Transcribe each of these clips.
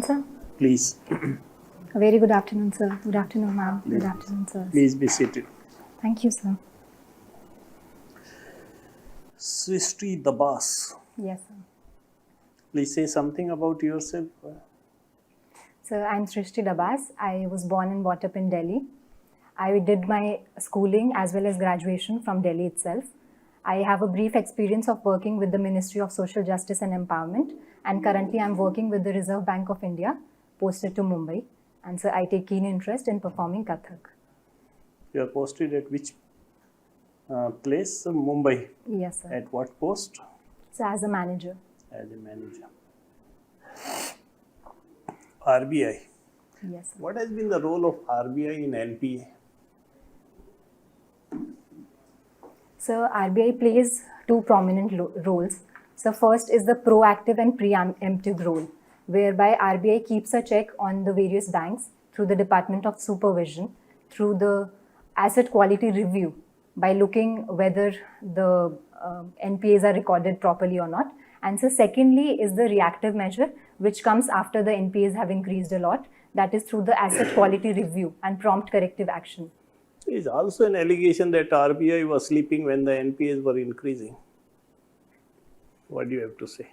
Sir. Please. A very good afternoon, sir. Good afternoon, ma'am. Good afternoon, sir. Please be seated. Thank you, sir. Srishti Dabas. Yes, sir. Please say something about yourself. Sir, I'm Srishti Dabas. I was born and brought up in Delhi. I did my schooling as well as graduation from Delhi itself. I have a brief experience of working with the Ministry of Social Justice and Empowerment, and currently I'm working with the Reserve Bank of India, posted to Mumbai. And so I take keen interest in performing Kathak. You are posted at which place? Mumbai. Yes, sir. At what post? So as a manager. As a manager. RBI. Yes, sir. What has been the role of RBI in NPA? So RBI plays two prominent roles. So first is the proactive and preemptive role, whereby RBI keeps a check on the various banks through the Department of Supervision, through the asset quality review, by looking whether the NPAs are recorded properly or not. And so secondly is the reactive measure, which comes after the NPAs have increased a lot, that is through the asset quality review and prompt corrective action. There is also an allegation that RBI was sleeping when the NPAs were increasing. What do you have to say?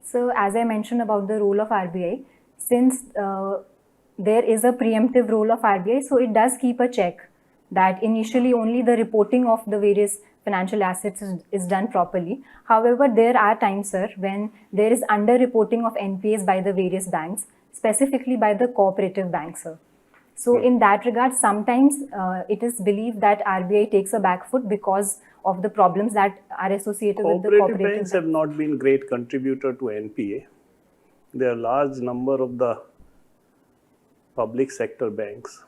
So as I mentioned about the role of RBI, since there is a preemptive role of RBI, so it does keep a check that initially only the reporting of the various financial assets is done properly. However, there are times, sir, when there is under-reporting of NPAs by the various banks, specifically by the cooperative banks, sir. So in that regard, sometimes it is believed that RBI takes a back foot because of the problems that are associated with the cooperative banks have not been great contributor to NPA. There are large number of the public sector banks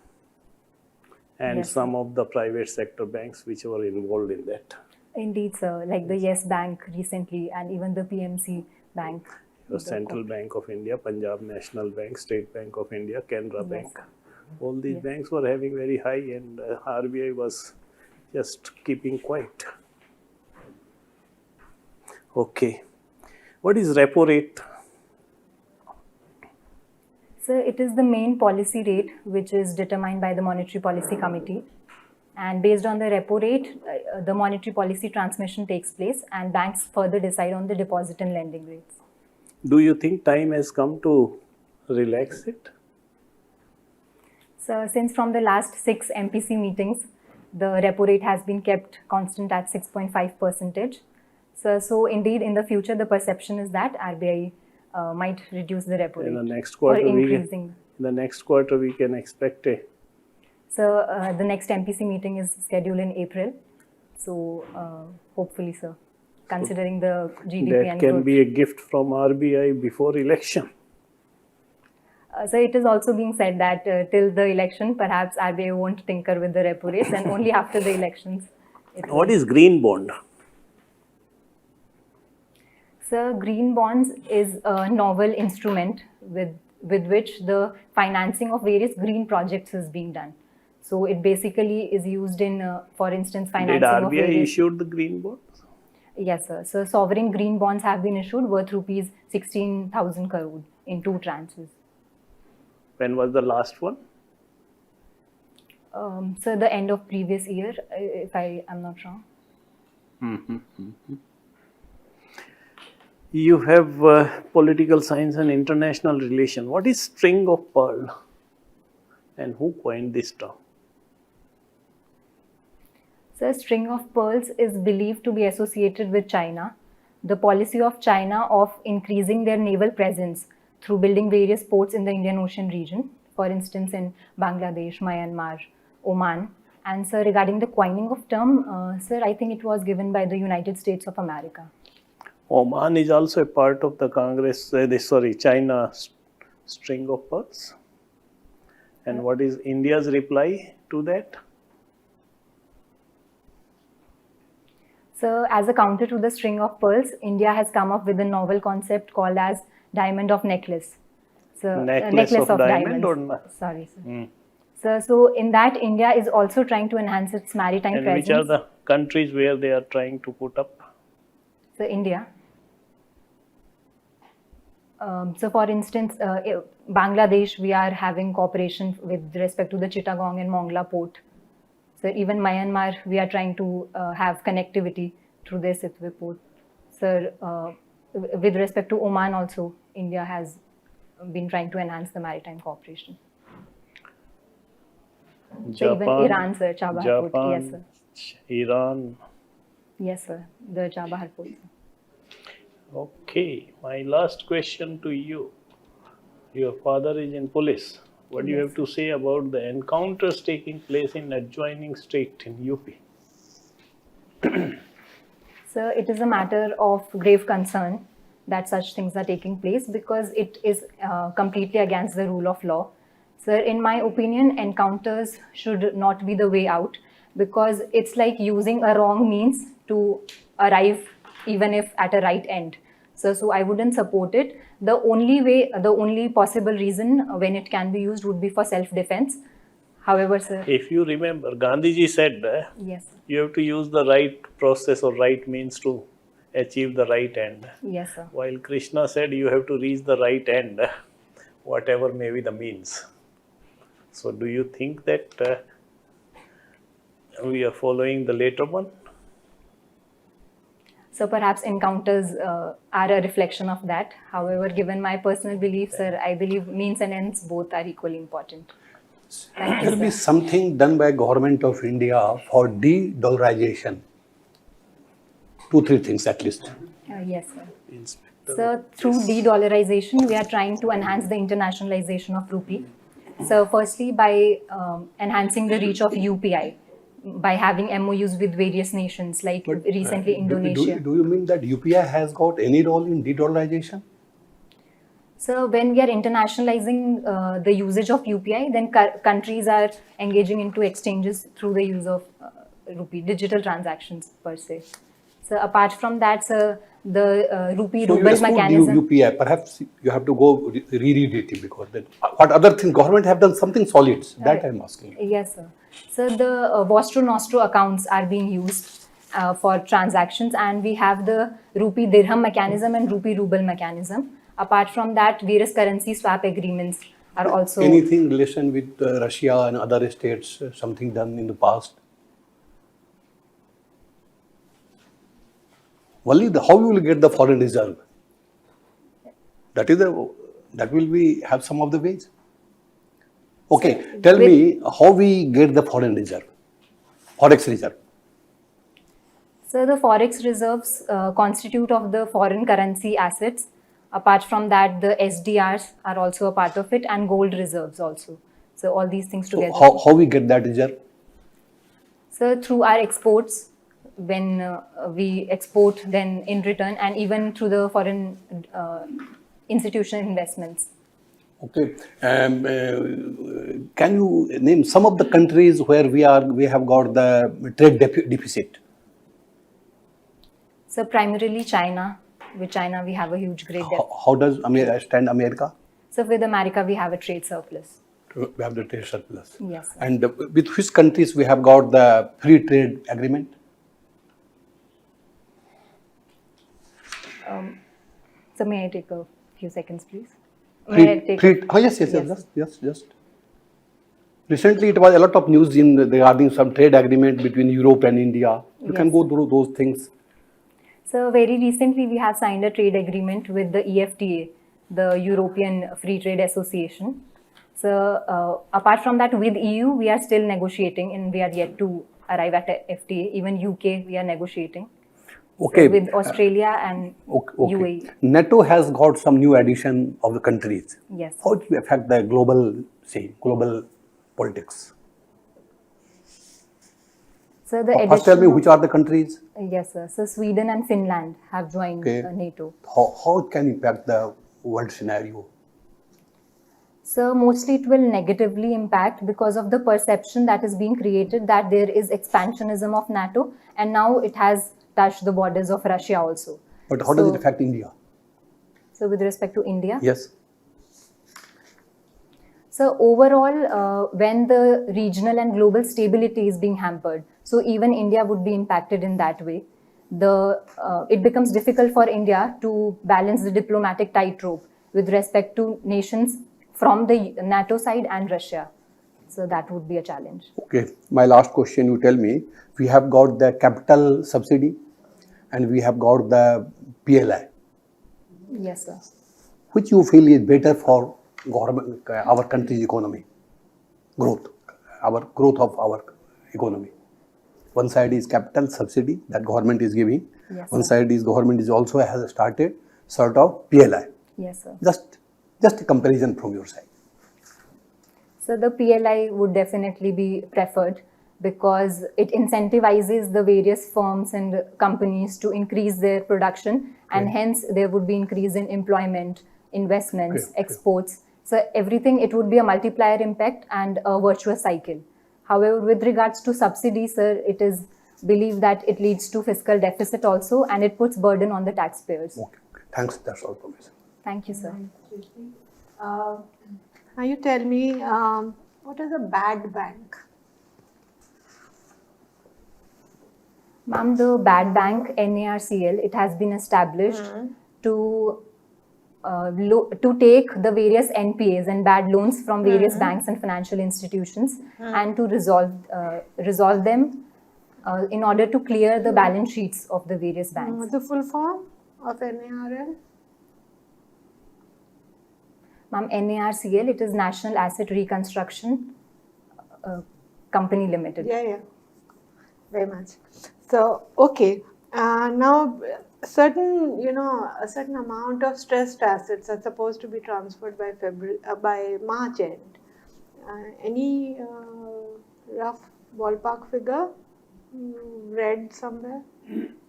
and yes, some of the private sector banks which were involved in that. Indeed, sir, like the Yes Bank recently and even the PMC Bank. The Central Bank of India, Punjab National Bank, State Bank of India, Canara yes, Bank. All these yes, banks were having very high and RBI was just keeping quiet. Okay. What is repo rate? So it is the main policy rate which is determined by the Monetary Policy Committee, and based on the repo rate, the monetary policy transmission takes place and banks further decide on the deposit and lending rates. Do you think time has come to relax it? So since from the last 6 MPC meetings, the repo rate has been kept constant at 6.5%. So indeed, in the future, the perception is that RBI might reduce the repo rate. In the next quarter, we can expect a. So the next MPC meeting is scheduled in April. So hopefully, sir, considering the GDP that and can growth, be a gift from RBI before election. So it is also being said that till the election, perhaps RBI won't tinker with the repo rates, and only after the elections. What is green bond? So green bonds is a novel instrument with which the financing of various green projects is being done. So it basically is used in, for instance, financing Did RBI of various... issued the green bonds? Yes, sir. So sovereign green bonds have been issued worth rupees 16,000 crore in 2 tranches. When was the last one? So the end of previous year, if I am not wrong. You have political science and international relation. What is string of pearl? And who coined this term? So string of pearls is believed to be associated with China. The policy of China of increasing their naval presence through building various ports in the Indian Ocean region, for instance in Bangladesh, Myanmar, Oman. And sir, regarding the coining of term, sir, I think it was given by the United States of America. Oman is also a part of the China string of pearls. And what is India's reply to that? So as a counter to the string of pearls, India has come up with a novel concept called as diamond of necklace. So necklace of diamond or not? Sorry, sir. So in that, India is also trying to enhance its maritime presence. And which are the countries where they are trying to put up? So India. So for instance, Bangladesh, we are having cooperation with respect to the Chittagong and Mongla port. So even Myanmar, we are trying to have connectivity through their Sitwe port. So with respect to Oman also, India has been trying to enhance the maritime cooperation. So even Iran, sir, Chabahar port, yes sir. Iran. Yes sir, the Chabahar port. Okay, my last question to you. Your father is in police. What do you have to say about the encounters taking place in adjoining state in UP? So it is a matter of grave concern that such things are taking place because it is completely against the rule of law. So in my opinion, encounters should not be the way out because it's like using a wrong means to arrive even if at a right end. So I wouldn't support it. The only possible reason when it can be used would be for self-defense. However, sir, if you remember, Gandhiji said yes, you have to use the right process or right means to achieve the right end. Yes, sir. While Krishna said you have to reach the right end, whatever may be the means. So do you think that we are following the later one? So perhaps encounters are a reflection of that. However, given my personal belief, sir, I believe means and ends both are equally important. There will be something done by government of India for de-dollarization. 2-3 things at least. Yes, sir. So through de-dollarization, we are trying to enhance the internationalization of rupee. So firstly, by enhancing the reach of UPI, by having MOUs with various nations, like recently Indonesia. Do you mean that UPI has got any role in de-dollarization? So when we are internationalizing the usage of UPI, then countries are engaging into exchanges through the use of rupee, digital transactions per se. So apart from that, sir, the rupee ruble mechanism. UPI, perhaps you have to go reread it because then what other things government have done something solid that I'm asking. Yes, sir. So the Vostro Nostro accounts are being used for transactions, and we have the rupee dirham mechanism and rupee ruble mechanism. Apart from that, various currency swap agreements are also. Anything in relation with Russia and other states, something done in the past? Only how you will get the foreign reserve? That will be have some of the ways. Okay, so tell me how we get the foreign reserve, Forex reserve. So the Forex reserves constitute of the foreign currency assets. Apart from that, the SDRs are also a part of it, and gold reserves also. So all these things together. So how we get that reserve? So through our exports, when we export, then in return, and even through the foreign institutional investments. Okay, can you name some of the countries where we have got the trade deficit? So primarily China. With China, we have a huge trade deficit. How does stand America? So with America, we have a trade surplus. We have the trade surplus. Yes, sir. And with which countries we have got the free trade agreement? So may I take a few seconds, please? Yes. Recently, it was a lot of news regarding some trade agreement between Europe and India. You can go through those things. So very recently, we have signed a trade agreement with the EFTA, the European Free Trade Association. So apart from that, with EU, we are still negotiating, and we are yet to arrive at a FTA. Even UK, we are negotiating. Okay. So with Australia and UAE. NATO has got some new addition of the countries. Yes. How do you affect the global politics? So the first tell me which are the countries? Yes, sir. So Sweden and Finland have joined NATO. How it can impact the world scenario? So mostly it will negatively impact because of the perception that is being created that there is expansionism of NATO, and now it has touched the borders of Russia also. But how does it affect India? So with respect to India? Yes. So overall, when the regional and global stability is being hampered, so even India would be impacted in that way. It becomes difficult for India to balance the diplomatic tightrope with respect to nations from the NATO side and Russia. So that would be a challenge. Okay, my last question, you tell me, we have got the capital subsidy and we have got the PLI. Yes, sir. Which you feel is better for government, our country's economy, growth of our economy? One side is capital subsidy that government is giving. Yes, One sir. side is government is also has started sort of PLI. Yes, sir. Just a comparison from your side. So the PLI would definitely be preferred because it incentivizes the various firms and companies to increase their production, and hence there would be increase in employment, investments, exports. So everything, it would be a multiplier impact and a virtuous cycle. However, with regards to subsidies, sir, it is believed that it leads to fiscal deficit also, and it puts burden on the taxpayers. Okay. Thanks. That's all from me. Thank you, sir. Now you tell me, what is a bad bank? Ma'am, the bad bank, NARCL, it has been established to take the various NPAs and bad loans from various banks and financial institutions and to resolve them in order to clear the balance sheets of the various banks. What's the full form of NARL? Ma'am, NARCL, it is National Asset Reconstruction Company Limited. Yeah, very much. So, okay, now a certain amount of stressed assets are supposed to be transferred by March end. Any rough ballpark figure read somewhere?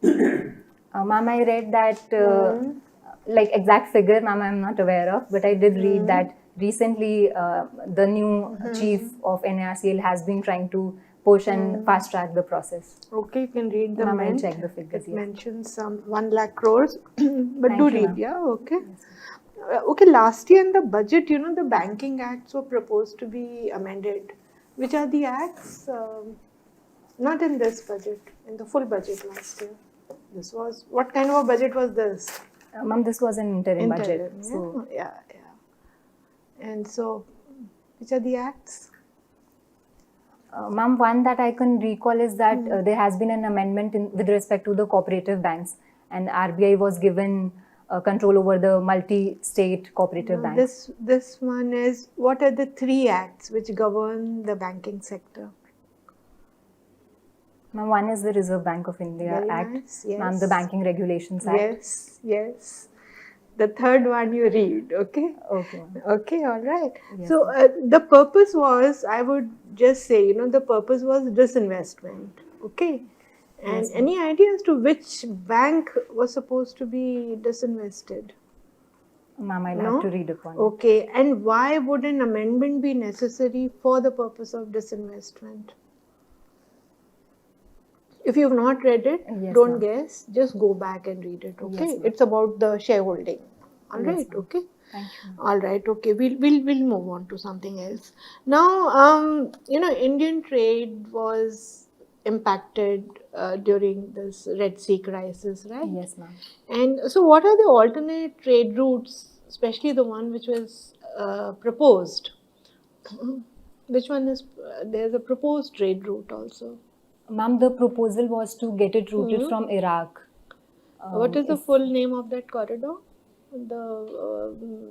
Ma'am, I read that, like exact figure, ma'am, I'm not aware of, but I did read that recently the new chief of NARCL has been trying to push and fast track the process. Okay, you can read the Ma'am, I'll mint. check the figures. It Yes. mentions some 1 lakh crores, but Thank do you, read, ma'am. yeah, okay. Okay, last year in the budget, the banking acts were proposed to be amended. Which are the acts? Not in this budget, in the full budget last year. What kind of a budget was this? Ma'am, this was an interim budget. Interim, So, yeah. And so, which are the acts? ma'am, one that I can recall is that there has been an amendment with respect to the cooperative banks, and RBI was given control over the multi-state cooperative banks. This one is, what are the 3 acts which govern the banking sector? Ma'am, one is the Reserve Bank of India Very Act. nice, yes. Ma'am, the Banking Regulations Act. Yes. The third one you read, okay? Okay, ma'am. Okay, all right. Yes, So the purpose was, I would just say, the purpose was disinvestment, okay? And Yes, any idea as to which bank was supposed to be disinvested? Ma'am, I'll No? have to read upon it. Okay, and why would an amendment be necessary for the purpose of disinvestment? If you've not read it, Yes, don't ma'am. guess, just go back and read it, okay? Yes, ma'am. It's about the shareholding, all Yes, right, ma'am. okay? Thank you, ma'am. All right, okay, we'll move on to something else. Now, Indian trade was impacted during this Red Sea crisis, right? Yes, ma'am. And so what are the alternate trade routes, especially the one which was proposed? Which one is, there's a proposed trade route also. Ma'am, the proposal was to get it routed from Iraq. What is the full name of that corridor? The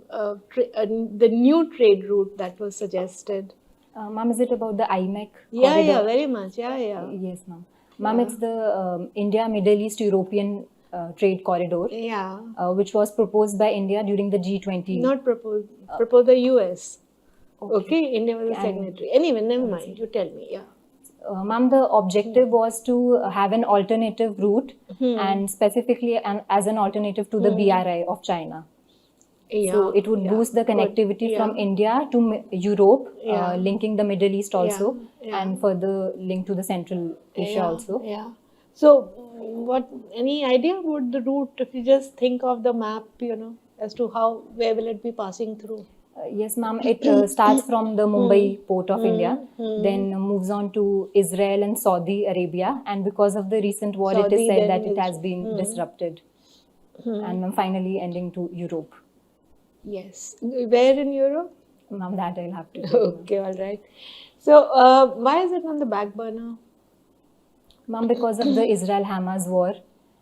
new trade route that was suggested. Ma'am, is it about the IMEC Yeah, corridor? very much. Yeah. Yes, ma'am. Ma'am, it's the India, Middle East, European trade corridor, Yeah. which was proposed by India during the G20. Not proposed. Proposed the US. Okay. India was a signatory. Anyway, never mind. You tell me. Yeah. Ma'am, the objective was to have an alternative route and specifically as an alternative to the BRI of China. Yeah. So it would boost the connectivity from India to Europe, linking the Middle East also, and further link to the Central Asia also. Yeah. So, any idea about the route, if you just think of the map, as to where will it be passing through? Yes, ma'am. It starts from the Mumbai port of India, then moves on to Israel and Saudi Arabia, and because of the recent war, it is said that it has been disrupted, and finally ending to Europe. Yes. Where in Europe? Ma'am, that I'll have to tell you. Okay, all right. So, why is it on the back burner? Ma'am, because of the Israel-Hamas war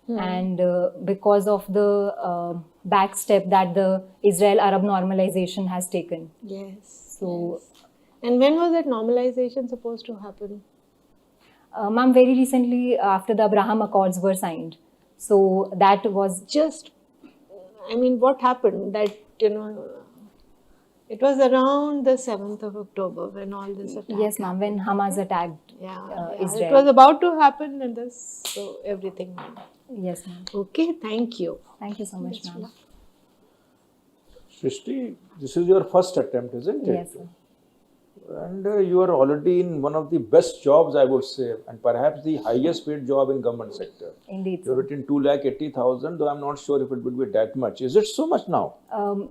and because of the back step that the Israel-Arab normalization has taken. Yes. So, And when was that normalization supposed to happen? ma'am, very recently after the Abraham Accords were signed. So that was Just, I mean, what happened? That, it was around the 7th of October when all this attack yes, ma'am, when Hamas attacked Yeah, Israel. it was about to happen and this, so everything went. Yes, ma'am. Okay, thank you. Thank you so much, ma'am. Srishti, this is your first attempt, isn't it? Yes, sir. And you are already in one of the best jobs, I would say, and perhaps the highest paid job in government sector. Indeed, You're sir. written 2,80,000, though I'm not sure if it would be that much. Is it so much now?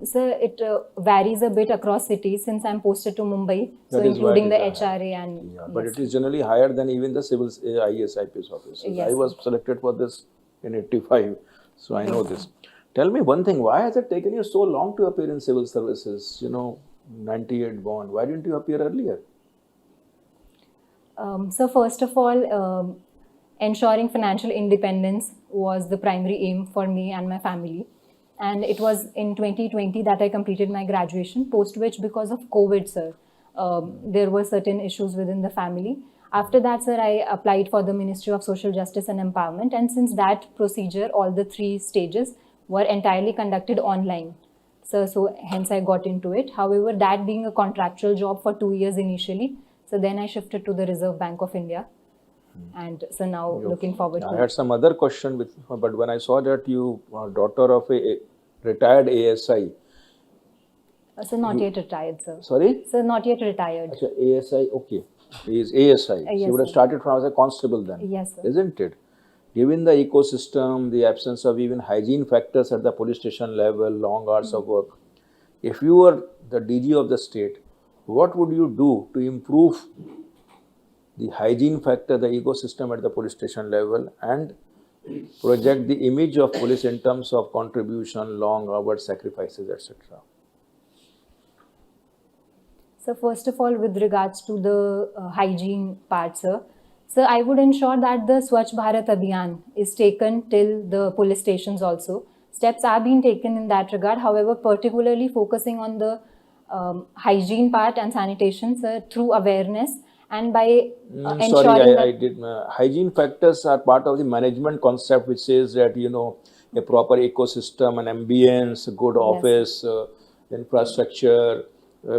Sir, it varies a bit across cities since I'm posted to Mumbai, so That is why including the it is HRA and Yeah, but yes, it is generally higher than even the civil IAS, IPS officers. Yes, I was selected for this in 85, so I know this. Tell me one thing, why has it taken you so long to appear in civil services? 98 born. Why didn't you appear earlier? So first of all, ensuring financial independence was the primary aim for me and my family. And it was in 2020 that I completed my graduation, post which because of COVID, sir, there were certain issues within the family. After that, sir, I applied for the Ministry of Social Justice and Empowerment. And since that procedure, all the 3 stages were entirely conducted online. So hence I got into it. However, that being a contractual job for 2 years initially, so then I shifted to the Reserve Bank of India. And so now looking forward I to had some other question, but when I saw that you are daughter of a retired ASI. So not yet retired, sir. Sorry? So not yet retired. Achha, ASI, okay. He is ASI. Yes, She would have sir. started from as a constable then. Yes, sir. Isn't it? Given the ecosystem, the absence of even hygiene factors at the police station level, long hours of work, if you were the DG of the state, what would you do to improve the hygiene factor, the ecosystem at the police station level and project the image of police in terms of contribution, long hours, sacrifices, etc.? So first of all, with regards to the hygiene part, sir, so I would ensure that the Swachh Bharat Abhiyan is taken till the police stations also. Steps are being taken in that regard. However, particularly focusing on the hygiene part and sanitation, sir, through awareness and by ensuring Sorry, that I did. Hygiene factors are part of the management concept, which says that, a proper ecosystem, an ambience, good office, infrastructure,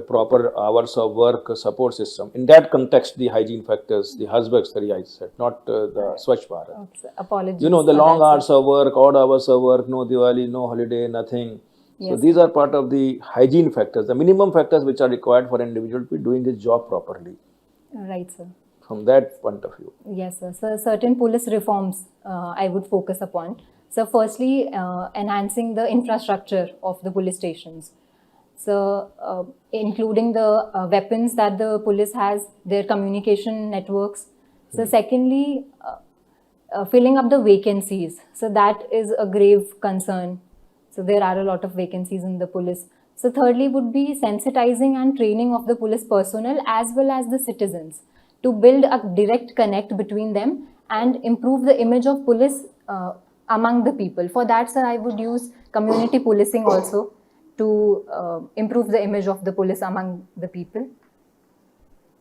proper hours of work, support system. In that context, the hygiene factors, the Husband, I said, not the Swachh Bharat. apologies. The for long that, hours of work, odd hours of work, no Diwali, no holiday, nothing. So Yes, these are part of the hygiene factors, the minimum factors which are required for an individual to be doing his job properly. Right, sir. From that point of view. Yes, sir. So certain police reforms I would focus upon. So firstly, enhancing the infrastructure of the police stations. So including the weapons that the police has, their communication networks. So secondly, filling up the vacancies. So that is a grave concern. So there are a lot of vacancies in the police. So thirdly would be sensitizing and training of the police personnel as well as the citizens to build a direct connect between them and improve the image of police among the people. For that, sir, I would use community policing also to improve the image of the police among the people.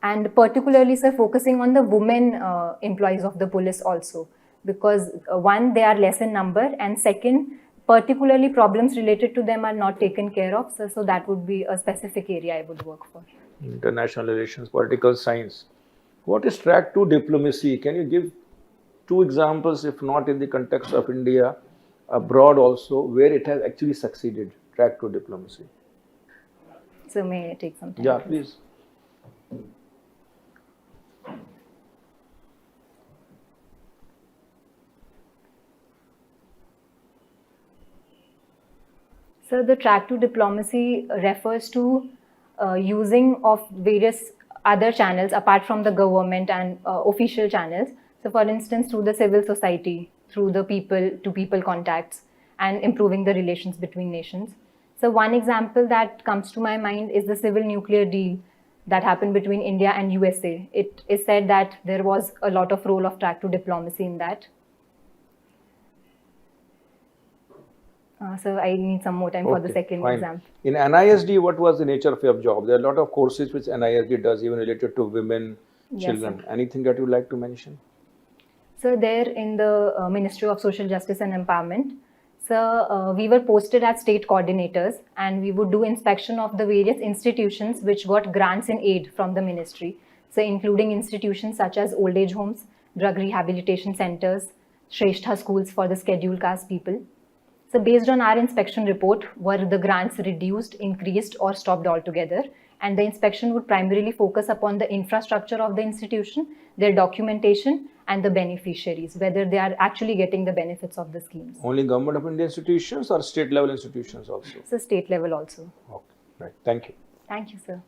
And particularly, sir, focusing on the women employees of the police also, because one, they are less in number, and second, particularly problems related to them are not taken care of. So that would be a specific area I would work for. International relations, political science. What is track 2 diplomacy? Can you give 2 examples, if not in the context of India, abroad also, where it has actually succeeded, track 2 diplomacy? So may I take some time? Yeah, please. So the track 2 diplomacy refers to using of various other channels apart from the government and official channels. So for instance, through the civil society, through the people-to-people contacts and improving the relations between nations. So one example that comes to my mind is the civil nuclear deal that happened between India and USA. It is said that there was a lot of role of track to diplomacy in that. So I need some more time for the second fine. example. In NISD, what was the nature of your job? There are a lot of courses which NISD does, even related to women, Yes, children. sir. Anything that you would like to mention? So there in the Ministry of Social Justice and Empowerment, so we were posted as state coordinators, and we would do inspection of the various institutions which got grants and aid from the ministry. So including institutions such as old age homes, drug rehabilitation centers, Shrestha schools for the scheduled caste people. So based on our inspection report, were the grants reduced, increased or stopped altogether? And the inspection would primarily focus upon the infrastructure of the institution, their documentation and the beneficiaries, whether they are actually getting the benefits of the schemes. Only Government of India institutions or state level institutions also? So state level also. Okay, right. Thank you. Thank you, sir.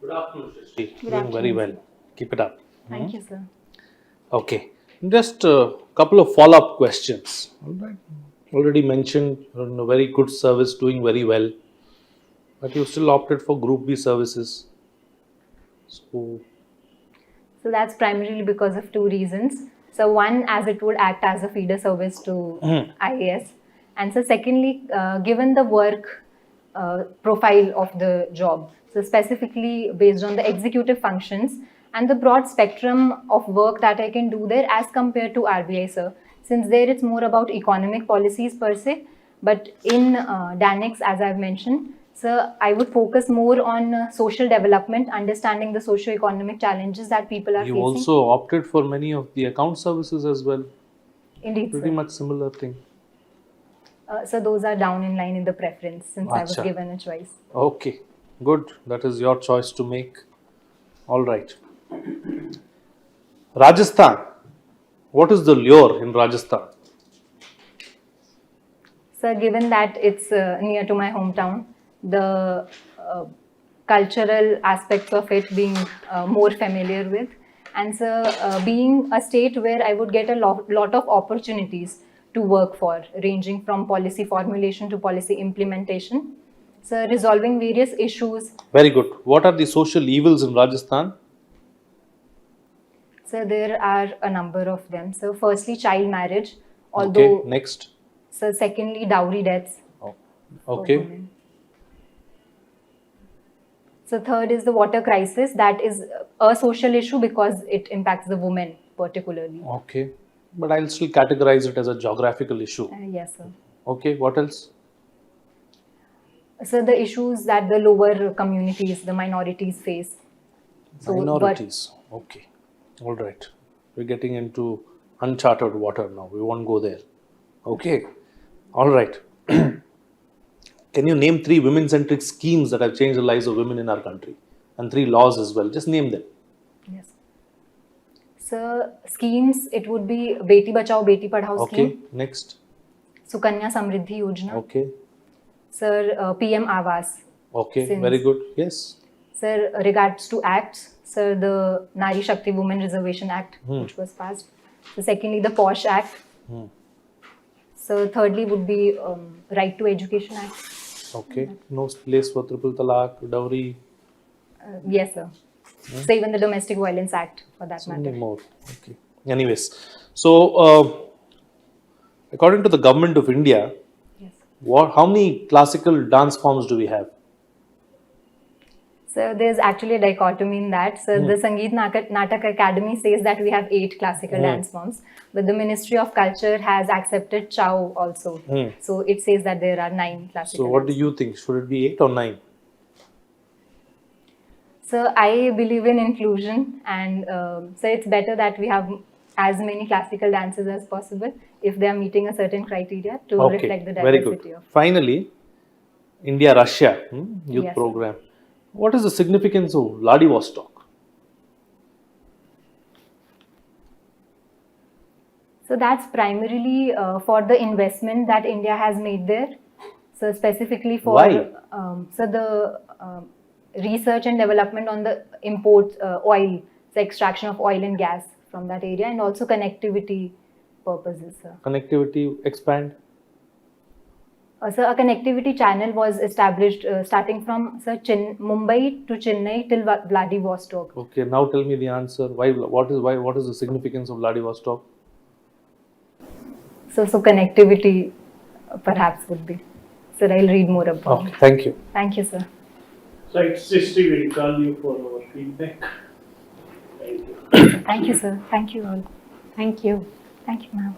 Good afternoon, Srishti. Good Doing very afternoon, well. Keep it up. Thank you, sir. Okay. Just a couple of follow-up questions. All right. Already mentioned, you're in a very good service, doing very well, but you still opted for Group B services. So So that's primarily because of two reasons. So one, as it would act as a feeder service to IAS. And so secondly, given the work profile of the job, so specifically based on the executive functions and the broad spectrum of work that I can do there as compared to RBI, sir. Since there it's more about economic policies per se, but in DANICS, as I've mentioned, so I would focus more on social development, understanding the socio-economic challenges that people are you facing. also opted for many of the account services as well. Indeed, Pretty sir. much similar thing. So those are down in line in the preference since I was Acha. given a choice. Okay, good. That is your choice to make. All right. Rajasthan. What is the lure in Rajasthan? So given that it's near to my hometown, the cultural aspects of it being more familiar with, and so being a state where I would get a lot of opportunities to work for, ranging from policy formulation to policy implementation. So resolving various issues. Very good. What are the social evils in Rajasthan? So there are a number of them. So firstly, child marriage, although, Okay, next. so secondly, dowry deaths. Oh, for okay. women. So third is the water crisis. That is a social issue because it impacts the women particularly. Okay. But I'll still categorize it as a geographical issue. Yes, sir. Okay, what else? So the issues that the lower communities, the minorities face. So, Minorities. Okay. All right. We're getting into uncharted water now. We won't go there. Okay. All right. Can you name 3 women-centric schemes that have changed the lives of women in our country? And 3 laws as well. Just name them. Yes. So schemes, it would be Beti Bachao, Beti Padhao Okay. scheme, Next. Sukanya Samriddhi Yojana, Okay. Sir, PM Awas. Okay. Since- Very good. Yes. Sir, regards to acts, sir, the Nari Shakti Women Reservation Act, which was passed. So secondly, the POSH Act. So thirdly would be Right to Education Act. Okay. No place for triple talaq, dowry, Yes, sir. So even the Domestic Violence Act, for that many matter. more. Okay. Anyways, so according to the Government of India, Yes. how many classical dance forms do we have? So there's actually a dichotomy in that. So the Sangeet Natak Academy says that we have 8 classical dance forms, but the Ministry of Culture has accepted Chow also. So it says that there are 9 classical. So what do dance. you think? Should it be 8 or 9? So I believe in inclusion, and so it's better that we have as many classical dances as possible if they are meeting a certain criteria to Okay. reflect the Very diversity good. of. Finally, India-Russia youth Yes, sir. program. What is the significance of Vladivostok? So that's primarily for the investment that India has made there. So specifically for Why? So the research and development on the import oil, the extraction of oil and gas from that area, and also connectivity purposes, sir. Connectivity expand? Sir, a connectivity channel was established starting from Mumbai to Chennai till Vladivostok. Okay, now tell me the answer. What is the significance of Vladivostok? So connectivity perhaps would be. Sir, I'll read more about Okay, it. thank you. Thank you, sir. Right, Srishti will call you for our feedback. Thank you. Thank you, sir. Thank you all. Thank you. Thank you, ma'am.